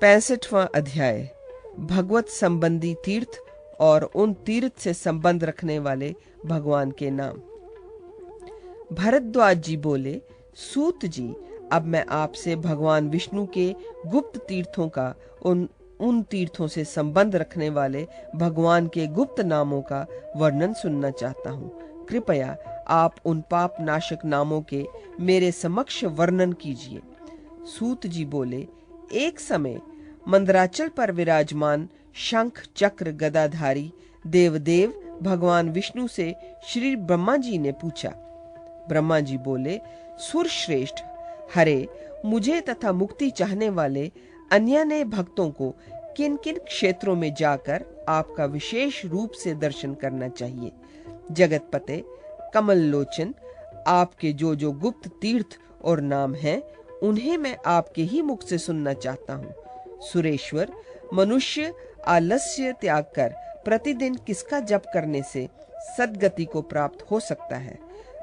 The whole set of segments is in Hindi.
65वां अध्याय भगवत संबंधी तीर्थ और उन तीर्थ से संबंध रखने वाले भगवान के नाम। भरद्वाज जी बोले, सूत जी, अब मैं आपसे भगवान विष्णु के गुप्त तीर्थों का उन तीर्थों से संबंध रखने वाले भगवान के गुप्त नामों का वर्णन सुनना चाहता हूँ। कृपया आप उन पाप नाशक नामों के मेरे समक्ष वर्णन कीजिए। सूत जी बोले, एक समय मंदराचल पर विराजमान शंख चक्र गदाधारी देवदेव भगवान विष्णु से श्री ब्रह्मा जी ने पूछा। ब्रह्मा जी बोले, सुर श्रेष्ठ, हरे, मुझे तथा मुक्ति चाहने वाले अन्य भक्तों को किन किन क्षेत्रों में जाकर आपका विशेष रूप से दर्शन करना चाहिए। जगतपते, कमल लोचन, आपके जो जो गुप्त तीर्थ और नाम हैं उन्हें मैं आपके ही मुख से सुनना चाहता हूँ। सुरेश्वर, मनुष्य आलस्य त्याग कर प्रतिदिन किसका जप करने से सद्गति को प्राप्त हो सकता है?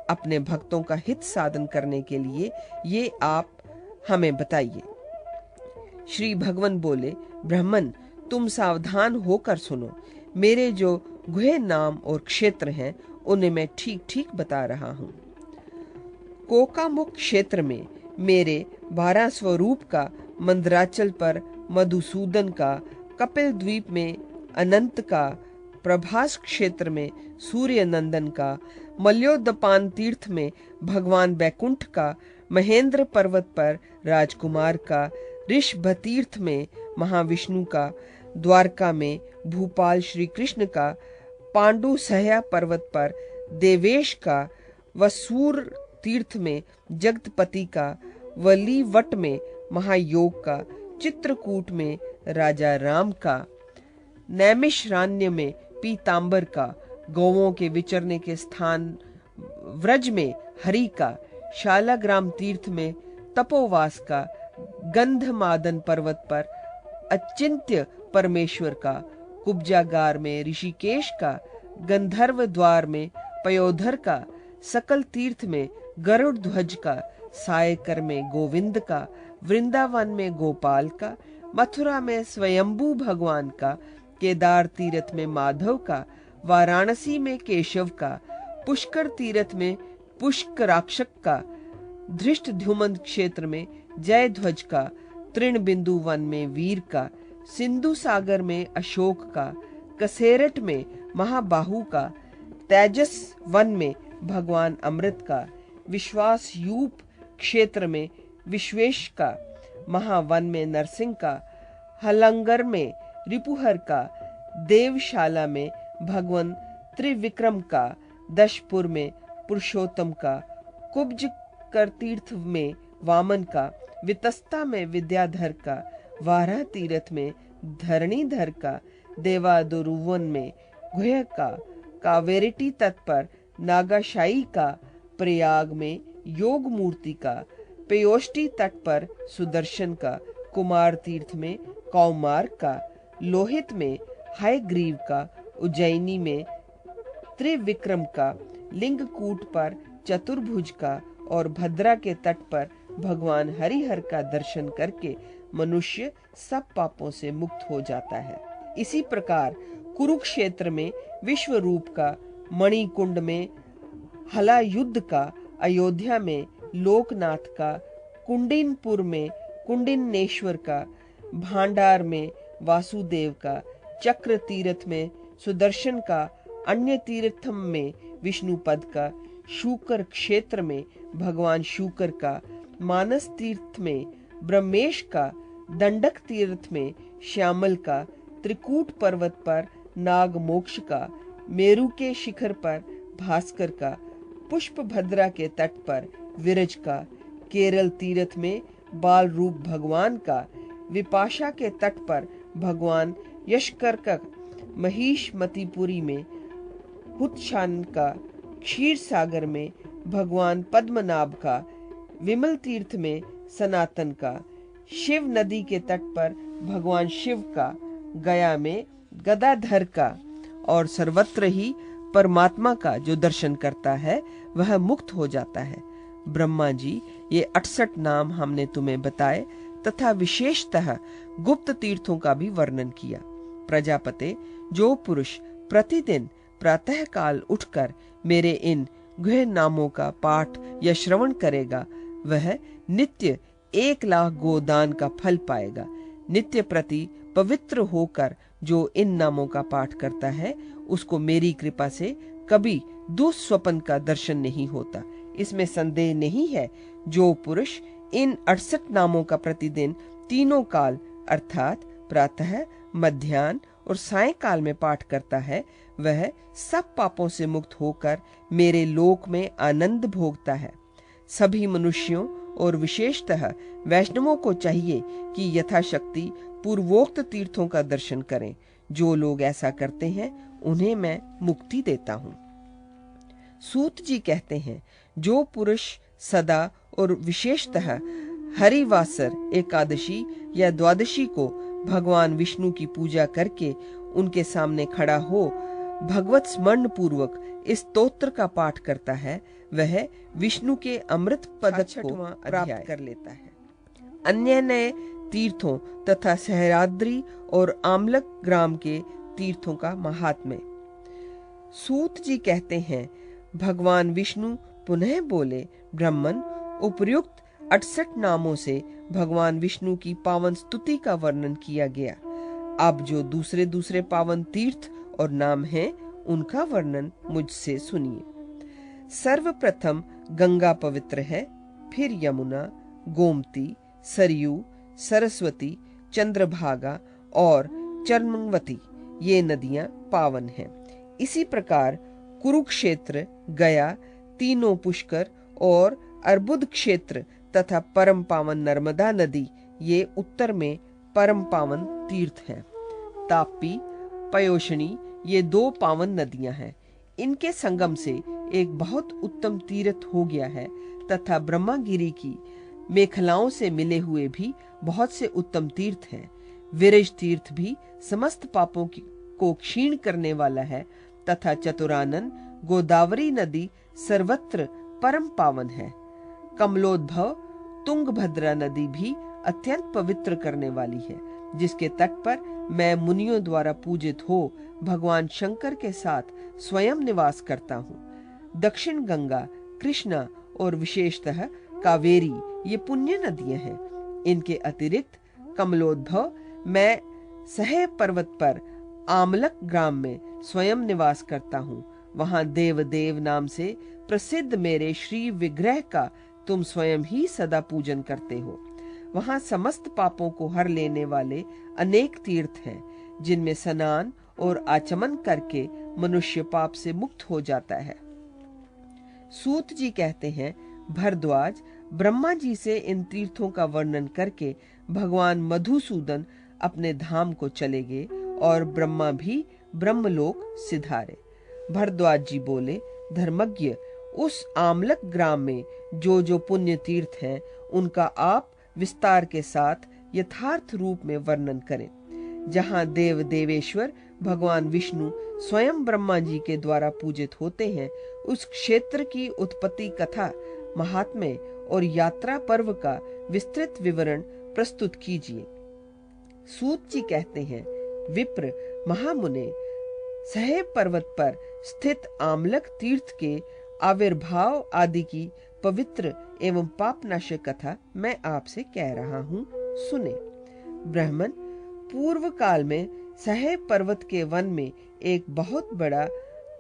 अपने भक्तों का हित साधन करने के लिए ये आप हमें बताइए। श्री भगवान बोले, ब्राह्मण, तुम सावधान होकर सुनो। मेरे जो गुह्य नाम और क्षेत्र हैं उन्हें मैं ठीक ठीक बता रहा हूँ। कोकामुख क्षेत्र में मेरे 12 स्वरूप का, मंदराचल पर मधुसूदन का, कपिल द्वीप में अनंत का, प्रभास क्षेत्र में सूर्य नंदन का, मल्योदपान तीर्थ में भगवान बैकुंठ का, महेंद्र पर्वत पर राजकुमार का, ऋषभ तीर्थ में महाविष्णु का, द्वारका में भूपाल श्री कृष्ण का, पांडु सहया पर्वत पर देवेश का, वसूर तीर्थ में जगतपति का, वलीवट में महायोग का, चित्रकूट में राजा राम का, नैमिषारण्य में पीतांबर का, गौवों के विचरने के स्थान व्रज में हरि का, शालाग्राम तीर्थ में तपोवास का, गंधमादन पर्वत पर अचिंत्य परमेश्वर का, कुब्जागार में ऋषिकेश का, गंधर्व द्वार में पयोधर का, सकल तीर्थ में गरुड़ ध्वज का, सायकर में गोविंद का, वृंदावन में गोपाल का, मथुरा में स्वयंभू भगवान का, केदार तीर्थ में माधव का, वाराणसी में केशव का, पुष्कर तीर्थ में पुष्कराक्षक का, धृष्टद्युम्न क्षेत्र में जयध्वज का, तृणबिंदु वन में वीर का, सिंधु सागर में अशोक का, कसेरट में महाबाहु का, तेजस वन में भगवान अमृत का, विश्वास यूप क्षेत्र में विश्वेश का, महावन में नरसिंह का, हलंगर में रिपुहर का, देवशाला में भगवान त्रिविक्रम का, दशपुर में पुरुषोत्तम का, कुब्ज कर तीर्थ में वामन का, वितस्ता में विद्याधर का, वाराह तीर्थ में धरणीधर का, देवादुरुवन में गुह्य का, कावेरिटी तट पर नागाशाई का, प्रयाग में योग मूर्ति का, पेयोष्टि तट पर सुदर्शन का, कुमार तीर्थ में कौमार का, लोहित में हयग्रीव का, उज्जैनी में त्रिविक्रम का, लिंगकूट पर चतुर्भुज का और भद्रा के तट पर भगवान हरिहर का दर्शन करके मनुष्य सब पापों से मुक्त हो जाता है। इसी प्रकार कुरुक्षेत्र में विश्वरूप का, मणिकुंड में हलायुद्ध का, अयोध्या में लोकनाथ का, कुंडिनपुर में कुंडिनेश्वर का, भांडार में वासुदेव का, चक्र तीर्थ में सुदर्शन का, अन्य तीर्थम में विष्णुपद का, शूकर क्षेत्र में भगवान शूकर का, मानस तीर्थ में ब्रह्मेश का, दंडक तीर्थ में श्यामल का, त्रिकूट पर्वत पर नाग मोक्ष का, मेरु के शिखर पर भास्कर का, पुष्प भद्रा के तट पर विरज का, केरल तीर्थ में बाल रूप भगवान का, विपाशा के तट पर भगवान यशकर का, महिष मतिपुरी में हुत्शान का, क्षीर सागर में भगवान पद्मनाभ का, विमल तीर्थ में सनातन का, शिव नदी के तट पर भगवान शिव का, गया में गदाधर का और सर्वत्र ही परमात्मा का जो दर्शन करता है वह मुक्त हो जाता है। ब्रह्मा जी, ये 68 नाम हमने तुम्हें बताए, तथा विशेषतः गुप्त तीर्थों का भी वर्णन किया। प्रजापते, जो पुरुष प्रतिदिन प्रातः काल उठकर मेरे इन गुह्य नामों का पाठ या श्रवण करेगा, वह नित्य 1,00,000 गोदान का फल पाएगा। नित्य प्रति पवित्र होकर जो इन नामों का पाठ करता है, उसको मेरी कृपा से कभी दुःस्वप्न का दर्शन नहीं होता। इसमें संदेह नहीं है, जो पुरुष इन 68 नामों का प्रतिदिन तीनों काल अर्थात प्रातः, मध्याह्न और सायंकाल में पाठ करता है, वह सब पापों से मुक्त होकर मेरे लोक में आनंद भोगता है। सभी मनुष्यों और विशेषतः वैष्णवों को चाहिए कि यथाशक्ति पूर्वोक्त तीर्थों का दर्शन करें। जो लोग ऐसा करते हैं, उन्हें मैं मुक्ति देता हूँ। सूत जी कहते हैं, जो पुरुष सदा और विशेषतः हरिवासर, एकादशी या द्वादशी को भगवान विष्णु की पूजा करके उनके सामने खड़ा हो भगवत स्मरण पूर्वक इस स्तोत्र का पाठ करता है, वह विष्णु के अमृत पद को प्राप्त कर लेता है। अन्य नए तीर्थों तथा सहराद्री और आमलक ग्राम के तीर्थों का महात्म्य। सूत जी कहते हैं, भगवान विष्णु पुनः बोले, ब्राह्मण, उपर्युक्त 68 नामों से भगवान विष्णु की पावन स्तुति का वर्णन किया गया। अब जो दूसरे दूसरे पावन तीर्थ और नाम हैं, उनका वर्णन मुझसे सुनिए। सर्वप्रथम गंगा पवित्र है, फिर यमुना, गोमती, सरयू, सरस्वती, चंद्रभागा और चर्मवती, ये नदियां पावन हैं। इसी प्रकार कुरुक्षेत्र, गया, तीनों पुष्कर और अर्बुद क्षेत्र तथा परम पावन नर्मदा नदी, ये उत्तर में परम पावन तीर्थ हैं। तापी, पयोशनी, ये 2 पावन नदियां हैं। इनके संगम से एक बहुत उत्तम तीर्थ हो गया है तथा ब्रह्मागिरी की मेखलाओं से मिले हुए भी बहुत से उत्तम तीर्थ हैं। विरज तीर्थ भी समस्त पापों को क्षीण करने वाला है तथा चतुरानन गोदावरी नदी सर्वत्र परम पावन है। कमलोद्भव तुंगभद्रा नदी भी अत्यंत पवित्र करने वाली है, जिसके तट पर मैं मुनियों द्वारा पूजित हो भगवान शंकर के साथ स्वयं निवास करता हूँ। दक्षिण गंगा, कृष्णा और विशेषतः कावेरी, ये पुण्य नदियां हैं। इनके अतिरिक्त कमलोद्भव मैं सह पर्वत पर आमलक ग्राम में स्वयं निवास करता हूँ। वहां देव देव नाम से प्रसिद्ध मेरे श्री विग्रह का तुम स्वयं ही सदा पूजन करते हो। वहां समस्त पापों को हर लेने वाले अनेक तीर्थ हैं, जिनमें स्नान और आचमन करके मनुष्य पाप से मुक्त हो जाता है। सूत जी कहते हैं, भरद्वाज ब्रह्मा जी से इन तीर्थों का वर्णन करके भगवान मधुसूदन अपने धाम को चले गए और ब्रह्मा भी ब्रह्मलोक सिधारे। भरद्वाज जी बोले, धर्मज्ञ, उस आमलक ग्राम में जो जो पुण्य तीर्थ हैं, उनका आप विस्तार के साथ यथार्थ रूप में वर्णन करें। जहाँ देव देवेश्वर भगवान विष्णु स्वयं ब्रह्मा जी के द्वारा पूजित होते हैं, उस क्षेत्र की उत्पत्ति कथा, महात्म्य और यात्रा पर्व का विस्तृत विवरण प्रस्तुत कीजिए। सूत जी कहते हैं, विप्र महामुने, सह पर्वत पर स्थित आमलक तीर्थ के आविर्भाव आदि की पवित्र एवं पापनाशक कथा मैं आपसे कह रहा हूँ, सुने। ब्राह्मण, पूर्व काल में सह पर्वत के वन में एक बहुत बड़ा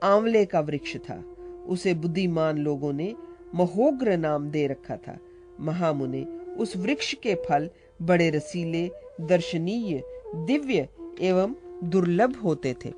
आंवले का वृक्ष था। उसे बुद्धिमान लोगों ने महोग्र नाम दे रखा था। महामुने, उस वृक्ष के फल बड़े रसीले, दर्शनीय, दिव्य एवं दुर्लभ होते थे।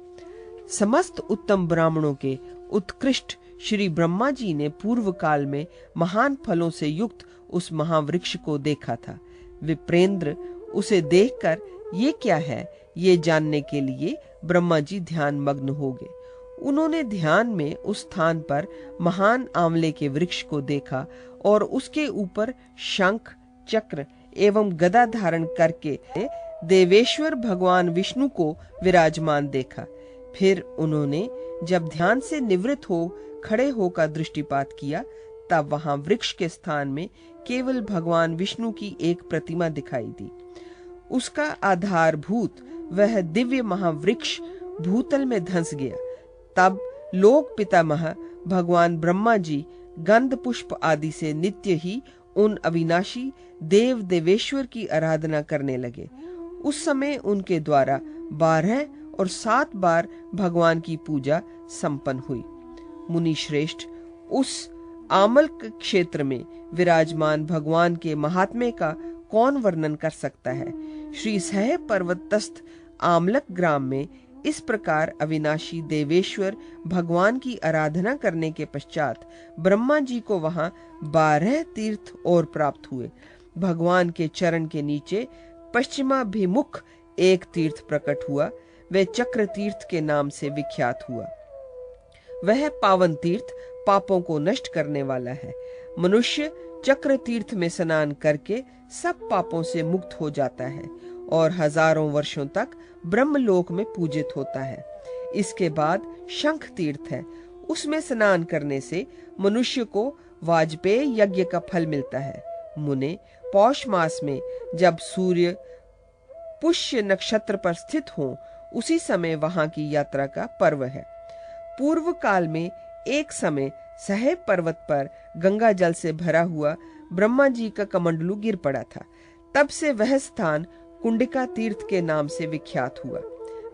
समस्त उत्तम ब्राह्मणों के उत्कृष्ट श्री ब्रह्मा जी ने पूर्व काल में महान फलों से युक्त उस महावृक्ष को देखा था। विप्रेंद्र, उसे देखकर ये क्या है, ये जानने के लिए ब्रह्मा जी ध्यान मग्न हो गए। उन्होंने ध्यान में उस स्थान पर महान आंवले के वृक्ष को देखा और उसके ऊपर शंख, चक्र एवं गदा धारण करके देवेश्वर भगवान विष्णु को विराजमान देखा। फिर उन्होंने जब ध्यान से निवृत्त हो खड़े होकर दृष्टिपात किया, तब वहां वृक्ष के स्थान में केवल भगवान विष्णु की एक प्रतिमा दिखाई दी। उसका आधारभूत वह दिव्य महावृक्ष भूतल में धंस गया। तब लोक पितामह भगवान ब्रह्मा जी गंध पुष्प आदि से नित्य ही उन अविनाशी देव देवेश्वर की आराधना करने लगे। उस समय उनके द्वारा 12 और 7 बार भगवान की पूजा संपन्न हुई। मुनि श्रेष्ठ, उस आमलक क्षेत्र में विराजमान भगवान के महात्म्य का कौन वर्णन कर सकता है। श्री सह पर्वतस्थ आमलक ग्राम में इस प्रकार अविनाशी देवेश्वर भगवान की आराधना करने के पश्चात ब्रह्मा जी को वहां 12 तीर्थ और प्राप्त हुए। भगवान के चरण के नीचे पश्चिमाभिमुख एक तीर्थ प्रकट हुआ। वह चक्र तीर्थ के नाम से विख्यात हुआ। वह पावन तीर्थ पापों को नष्ट करने वाला है। मनुष्य चक्र तीर्थ में स्नान करके सब पापों से मुक्त हो जाता है और हजारों वर्षों तक ब्रह्मलोक में पूजित होता है। इसके बाद शंख तीर्थ है। उसमें स्नान करने से मनुष्य को वाजपेय यज्ञ का फल मिलता है। मुने, पौष मास में जब सूर्य पुष्य नक्षत्र पर स्थित हो, उसी समय वहां की यात्रा का पर्व है। पूर्व काल में एक समय सह पर्वत पर गंगा जल से भरा हुआ ब्रह्मा जी का कमंडलू गिर पड़ा था। तब से वह स्थान कुंडिका तीर्थ के नाम से विख्यात हुआ।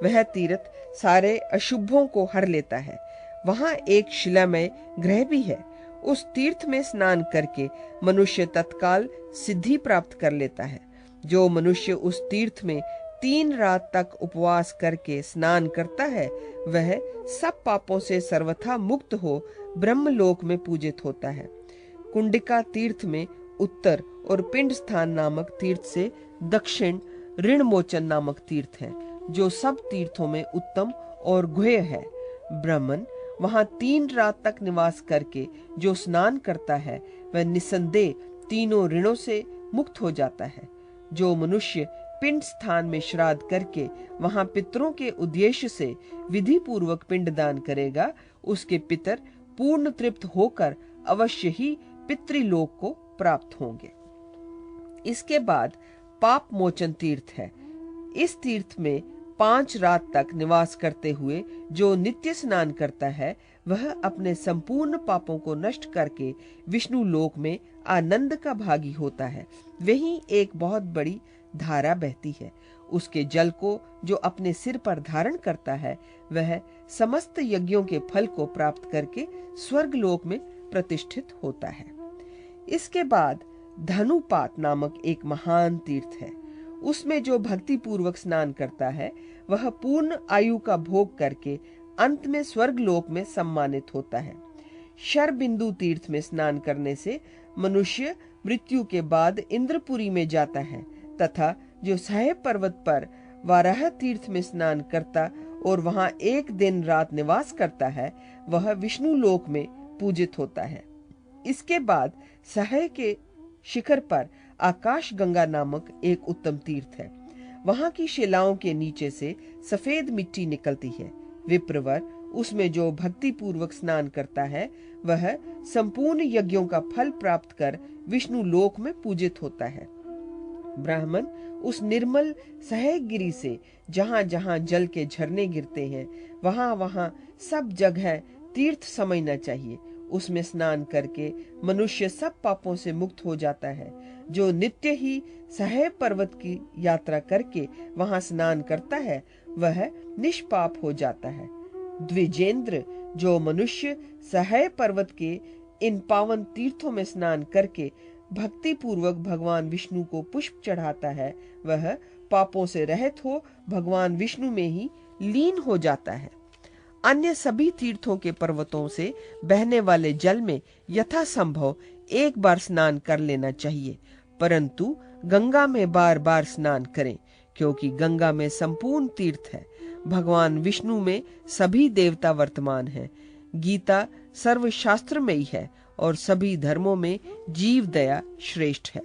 वह तीर्थ सारे अशुभों को हर लेता है। वहां एक शिलामय ग्रह भी है। उस तीर्थ में स्नान करके मनुष्य तत्काल सिद्धि प्राप्त कर लेता है। जो मनुष्य उस तीर्थ में 3 रात तक उपवास करके स्नान करता है, वह सब पापों से सर्वथा मुक्त हो ब्रह्मलोक में पूजित होता है। कुंडिका तीर्थ में उत्तर और पिंड स्थान नामक तीर्थ से दक्षिण ऋण मोचन नामक तीर्थ है, जो सब तीर्थों में उत्तम और गुह्य है। ब्राह्मण वहां 3 रात तक निवास करके जो स्नान करता है, वह निसंदेह तीनों ऋणों से मुक्त हो जाता है। जो मनुष्य पिंड स्थान में श्राद्ध करके वहां पितरों के उद्देश्य से विधि पूर्वक पिंडदान करेगा, उसके पितर पूर्ण तृप्त होकर अवश्य ही पितृलोक को प्राप्त होंगे। इसके बाद पाप मोचन तीर्थ है। इस तीर्थ में 5 रात तक निवास करते हुए जो नित्य स्नान करता है, वह अपने संपूर्ण पापों को नष्ट करके विष्णु लोक में आनंद का भागी होता है। वहीं एक बहुत बड़ी धारा बहती है। उसके जल को जो अपने सिर पर धारण करता है, वह समस्त यज्ञों के फल को प्राप्त करके स्वर्ग लोक में प्रतिष्ठित होता है। इसके बाद धनुपात नामक एक महान तीर्थ है। उसमें जो भक्ति पूर्वक स्नान करता है, वह पूर्ण आयु का भोग करके अंत में स्वर्ग लोक में सम्मानित होता है। शरबिंदु तीर्थ में स्नान करने से मनुष्य मृत्यु के बाद इंद्रपुरी में जाता है, तथा जो सह पर्वत पर वाराह तीर्थ में स्नान करता और वहां 1 दिन रात निवास करता है, वह विष्णु लोक में पूजित होता है। इसके बाद सह के शिखर पर आकाश गंगा नामक एक उत्तम तीर्थ है। वहां की शिलाओं के नीचे से सफेद मिट्टी निकलती है। विप्रवर उसमें जो भक्ति पूर्वक स्नान करता है, वह संपूर्ण यज्ञों का फल प्राप्त कर विष्णु लोक में पूजित होता है। ब्राह्मण उस निर्मल सहगिरी से जहां जहां जल के झरने गिरते हैं, वहां वहां सब जगह तीर्थ समझना चाहिए। उसमें स्नान करके मनुष्य सब पापों से मुक्त हो जाता है। जो नित्य ही सह पर्वत की यात्रा करके वहां स्नान करता है, वह निष्पाप हो जाता है। द्विजेंद्र, जो मनुष्य सह पर्वत के इन पावन तीर्थों में स्नान करके भक्ति पूर्वक भगवान विष्णु को पुष्प चढ़ाता है, वह पापों से रहित हो भगवान विष्णु में ही लीन हो जाता है। अन्य सभी तीर्थों के पर्वतों से बहने वाले जल में यथासंभव एक बार स्नान कर लेना चाहिए, परंतु गंगा में बार बार स्नान करें, क्योंकि गंगा में संपूर्ण तीर्थ है। भगवान विष्णु में सभी देवता वर्तमान हैं। गीता सर्वशास्त्रमयी है और सभी धर्मों में जीव दया श्रेष्ठ है।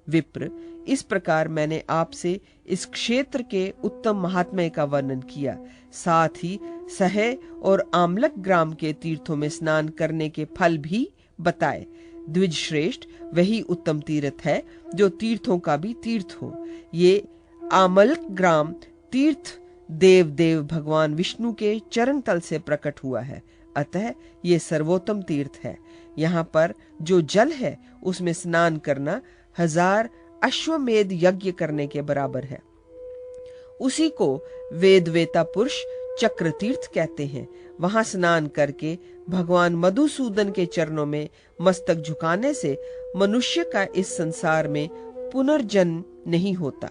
विप्र, इस प्रकार मैंने आपसे इस क्षेत्र के उत्तम महात्म्य का वर्णन किया। साथ ही सह और आमलक ग्राम के तीर्थों में स्नान करने के फल भी बताए। द्विज श्रेष्ठ वही उत्तम तीर्थ है जो तीर्थों का भी तीर्थ हो। ये आमलक ग्राम तीर्थ देव भगवान विष्णु के चरण तल से प्रकट हुआ है, अतः ये सर्वोत्तम तीर्थ है। यहाँ पर जो जल है उसमें स्नान करना 1000 अश्वमेध यज्ञ करने के बराबर है। उसी को वेद वेता पुरुष चक्र तीर्थ कहते हैं। वहां स्नान करके भगवान मधुसूदन के चरणों में मस्तक झुकाने से मनुष्य का इस संसार में पुनर्जन्म नहीं होता।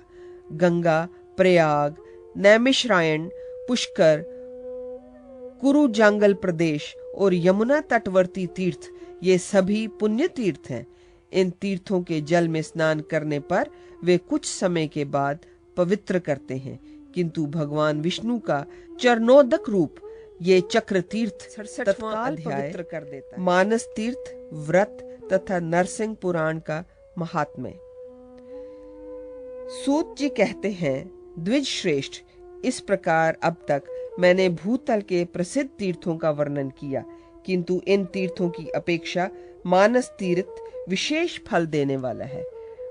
गंगा, प्रयाग, नैमिषारण्य, पुष्कर, कुरु जंगल प्रदेश और यमुना तटवर्ती तीर्थ ये सभी पुण्य तीर्थ हैं। इन तीर्थों के जल में स्नान करने पर वे कुछ समय के बाद पवित्र करते हैं, किंतु भगवान विष्णु का चरणोदक रूप ये चक्र तीर्थ तत्काल पवित्र कर देता है। मानस तीर्थ, व्रत तथा नरसिंह पुराण का महात्म्य। सूत जी कहते हैं, द्विज श्रेष्ठ, इस प्रकार अब तक मैंने भूतल के प्रसिद्ध तीर्थों का वर्णन किया, किंतु इन तीर्थों की अपेक्षा मानस तीर्थ विशेष फल देने वाला है।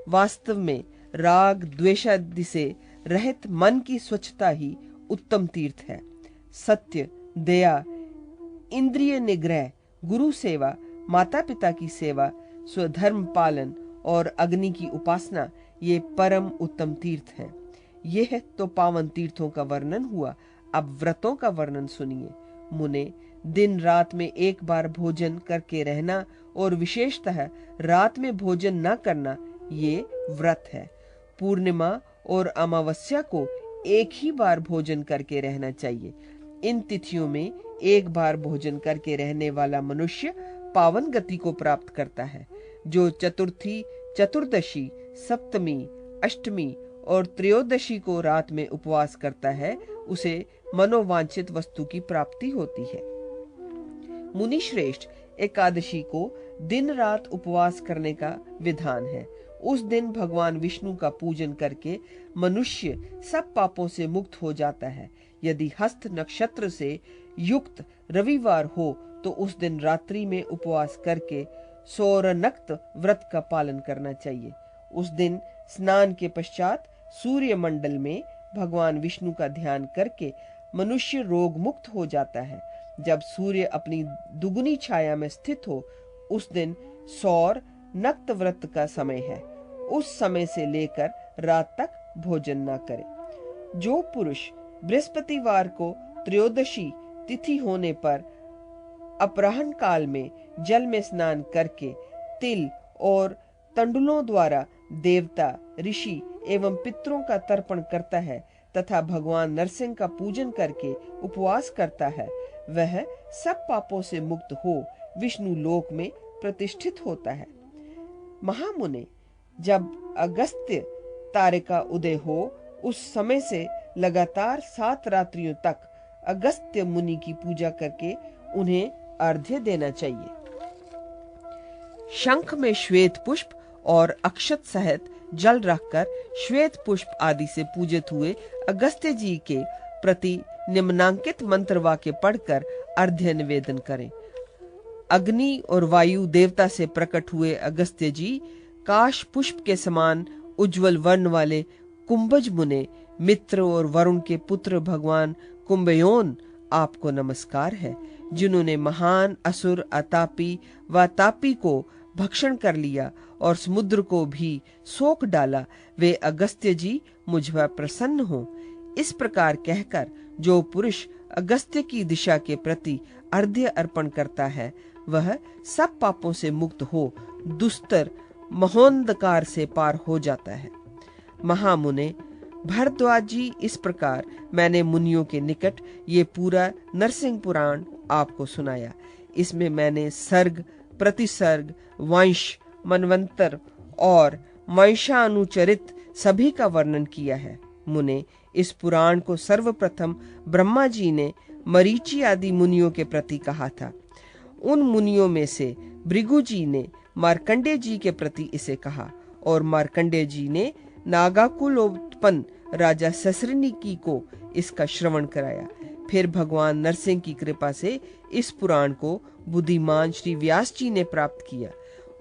वास्तव में राग द्वेषादि से रहित मन की स्वच्छता ही उत्तम तीर्थ है। सत्य, दया, इंद्रिय निग्रह, गुरु सेवा, माता पिता की सेवा, स्वधर्म पालन और अग्नि की उपासना ये परम उत्तम तीर्थ हैं। यह तो पावन तीर्थों का वर्णन हुआ। अब व्रतों का वर्णन सुनिए। मुने, दिन रात में एक बार भोजन करके रहना और विशेषतः रात में भोजन न करना ये व्रत है। पूर्णिमा और अमावस्या को एक ही बार भोजन करके रहना चाहिए। इन तिथियों में एक बार भोजन करके रहने वाला मनुष्य पावन गति को प्राप्त करता है। जो चतुर्थी, चतुर्दशी, सप्तमी, अष्टमी और त्रयोदशी को रात में उपवास करता है, उसे मनोवांछित वस्तु की प्राप्ति होती है। मुनि श्रेष्ठ, एकादशी को दिन रात उपवास करने का विधान है। उस दिन भगवान विष्णु का पूजन करके मनुष्य सब पापों से मुक्त हो जाता है। यदि हस्त नक्षत्र से युक्त रविवार हो तो उस दिन रात्रि में उपवास करके सौरनक्त व्रत का पालन करना चाहिए। उस दिन स्नान के पश्चात सूर्य मंडल में भगवान विष्णु का ध्यान करके मनुष्य रोग मुक्त हो जाता है। जब सूर्य अपनी दुगुनी छाया में स्थित हो उस दिन सौर नक्त व्रत का समय है। उस समय से लेकर रात तक भोजन न करे। जो पुरुष बृहस्पतिवार को त्रयोदशी तिथि होने पर अपराह्न काल में जल में स्नान करके तिल और तंडुलों द्वारा देवता, ऋषि एवं पितरों का तर्पण करता है तथा भगवान नरसिंह का पूजन करके उपवास करता है, वह सब पापों से मुक्त हो विष्णु लोक में प्रतिष्ठित होता है। महामुने, जब अगस्त्य तारे का उदय हो उस समय से लगातार 7 रात्रियों तक अगस्त्य मुनि की पूजा करके उन्हें अर्घ्य देना चाहिए। शंख में श्वेत पुष्प और अक्षत सहित जल रखकर श्वेत पुष्प आदि से पूजित हुए अगस्त्य जी के प्रति निम्नांकित मंत्र वाक्य पढ़कर अर्घ्य निवेदन करें। अग्नि और वायु देवता से प्रकट हुए अगस्त्य जी काश पुष्प के समान उज्जवल वर्ण वाले कुंभज मुने, मित्र और वरुण के पुत्र भगवान कुंभयोन, आपको नमस्कार है, जिन्होंने महान असुर अतापी व तापी को भक्षण कर लिया और समुद्र को भी सोख डाला। वे अगस्त्य जी मुझ पर प्रसन्न हो। इस प्रकार कहकर जो पुरुष अगस्त्य की दिशा के प्रति अर्घ्य अर्पण करता है वह सब पापों से मुक्त हो दुस्तर महोंधकार से पार हो जाता है। महामुने भरद्वाज जी, इस प्रकार मैंने मुनियों के निकट ये पूरा नरसिंह पुराण आपको सुनाया। इसमें मैंने सर्ग, प्रतिसर्ग, वंश, मनवंतर और वंशानुचरित सभी का वर्णन किया है। मुने, इस पुराण को सर्वप्रथम ब्रह्मा जी ने मरीचि आदि मुनियों के प्रति कहा था। उन मुनियों में से भृगु जी ने मार्कंडेय जी के प्रति इसे कहा और मार्कंडेय जी ने नागाकुलोत्पन्न राजा ससरनिकी को इसका श्रवण कराया। फिर भगवान नरसिंह की कृपा से इस पुराण को बुद्धिमान श्री व्यास जी ने प्राप्त किया।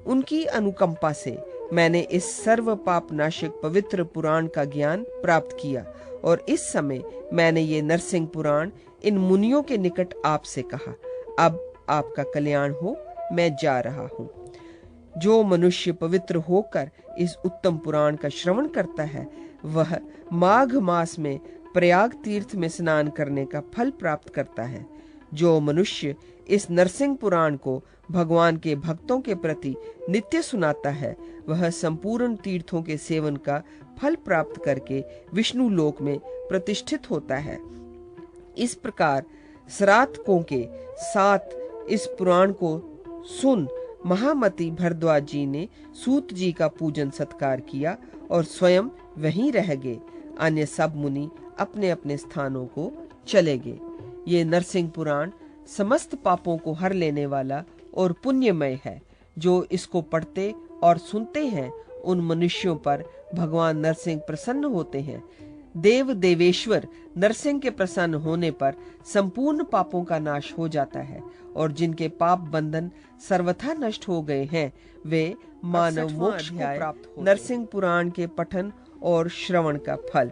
उनकी अनुकंपा से मैंने इस सर्व पाप नाशक पवित्र पुराण का ज्ञान प्राप्त किया और इस समय मैंने ये नरसिंह पुराण इन मुनियों के निकट आपसे कहा। अब आपका कल्याण हो, मैं जा रहा हूँ। जो मनुष्य पवित्र होकर इस उत्तम पुराण का श्रवण करता है वह माघ मास में प्रयाग तीर्थ में स्नान करने का फल प्राप्त करता है। जो मनुष्य इस नरसिंह पुराण को भगवान के भक्तों के प्रति नित्य सुनाता है वह संपूर्ण तीर्थों के सेवन का फल प्राप्त करके विष्णु लोक में प्रतिष्ठित होता है। इस प्रकार श्राद्धों के साथ इस पुराण को सुन महामती भरद्वाज जी ने सूत जी का पूजन सत्कार किया और स्वयं वहीं रह गए। अन्य सब मुनि अपने अपने स्थानों को चले गए। ये नरसिंह पुराण समस्त पापों को हर लेने वाला और पुण्यमय है। जो इसको पढ़ते और सुनते हैं उन मनुष्यों पर भगवान नरसिंह प्रसन्न होते हैं। देव देवेश्वर नरसिंह के प्रसन्न होने पर संपूर्ण पापों का नाश हो जाता है और जिनके पाप बंधन सर्वथा नष्ट हो गए हैं वे मानव मोक्ष को प्राप्त होते हैं। नरसिंह पुराण के पठन और श्रवण का फल।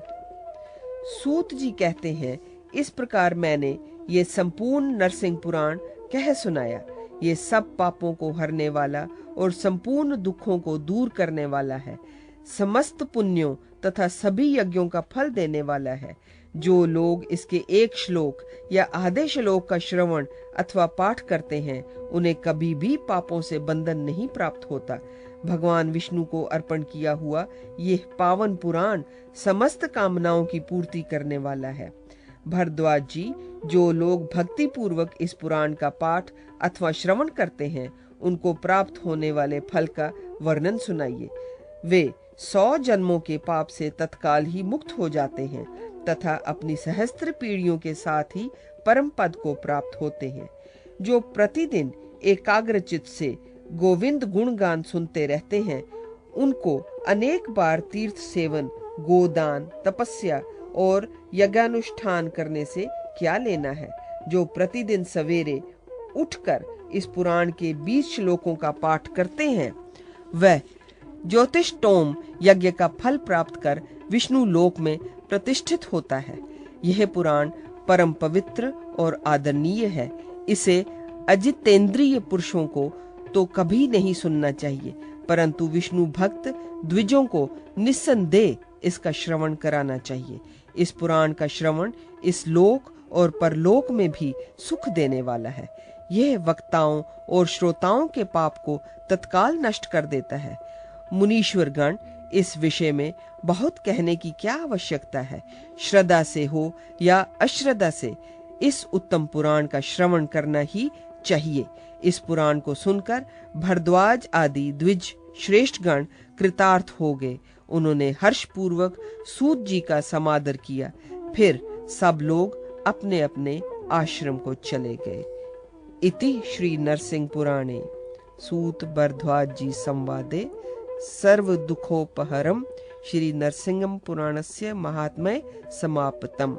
सूत जी कहते हैं, इस प्रकार मैंने ये संपूर्ण नरसिंह पुराण कह सुनाया। ये सब पापों को हरने वाला और संपूर्ण दुखों को दूर करने वाला है। समस्त पुण्यों तथा सभी यज्ञों का फल देने वाला है। जो लोग इसके एक श्लोक या आधे श्लोक का श्रवण अथवा पाठ करते हैं उन्हें कभी भी पापों से बंधन नहीं प्राप्त होता। भगवान विष्णु को अर्पण किया हुआ यह पावन पुराण समस्त कामनाओं की पूर्ति करने वाला है। भरद्वाज जी, जो लोग भक्ति पूर्वक इस पुराण का पाठ अथवा श्रवण करते हैं उनको प्राप्त होने वाले फल का वर्णन सुनाइए। वे 100 जन्मों के पाप से तत्काल ही मुक्त हो जाते हैं तथा अपनी सहस्त्र पीढ़ियों के साथ ही परम पद को प्राप्त होते हैं। जो प्रतिदिन एकाग्रचित से गोविंद गुणगान सुनते रहते हैं उनको अनेक बार तीर्थ सेवन, गोदान, तपस्या और यज्ञानुष्ठान करने से क्या लेना है। जो प्रतिदिन सवेरे उठकर इस पुराण के 20 श्लोकों का पाठ करते हैं वह ज्योतिषोम यज्ञ का फल प्राप्त कर विष्णु लोक में प्रतिष्ठित होता है। यह पुराण परम पवित्र और आदरणीय है। इसे अजितेंद्रिय पुरुषों को तो कभी नहीं सुनना चाहिए, परंतु विष्णु भक्त द्विजों को निस्संदेह इसका श्रवण कराना चाहिए। इस पुराण का श्रवण इस लोक और परलोक में भी सुख देने वाला है। यह वक्ताओं और श्रोताओं के पाप को तत्काल नष्ट कर देता है। मुनीश्वर गण, इस विषय में बहुत कहने की क्या आवश्यकता है। श्रद्धा से हो या अश्रद्धा से इस उत्तम पुराण का श्रवण करना ही चाहिए। इस पुराण को सुनकर भरद्वाज आदि द्विज श्रेष्ठ गण कृतार्थ हो गए। उन्होंने हर्षपूर्वक सूत जी का समादर किया। फिर सब लोग अपने अपने आश्रम को चले गए। इति श्री नरसिंह पुराणे सूत भरद्वाज जी संवादे सर्व दुखोपहरम श्री नरसिंहम पुराणस्य महात्म्य समाप्तम।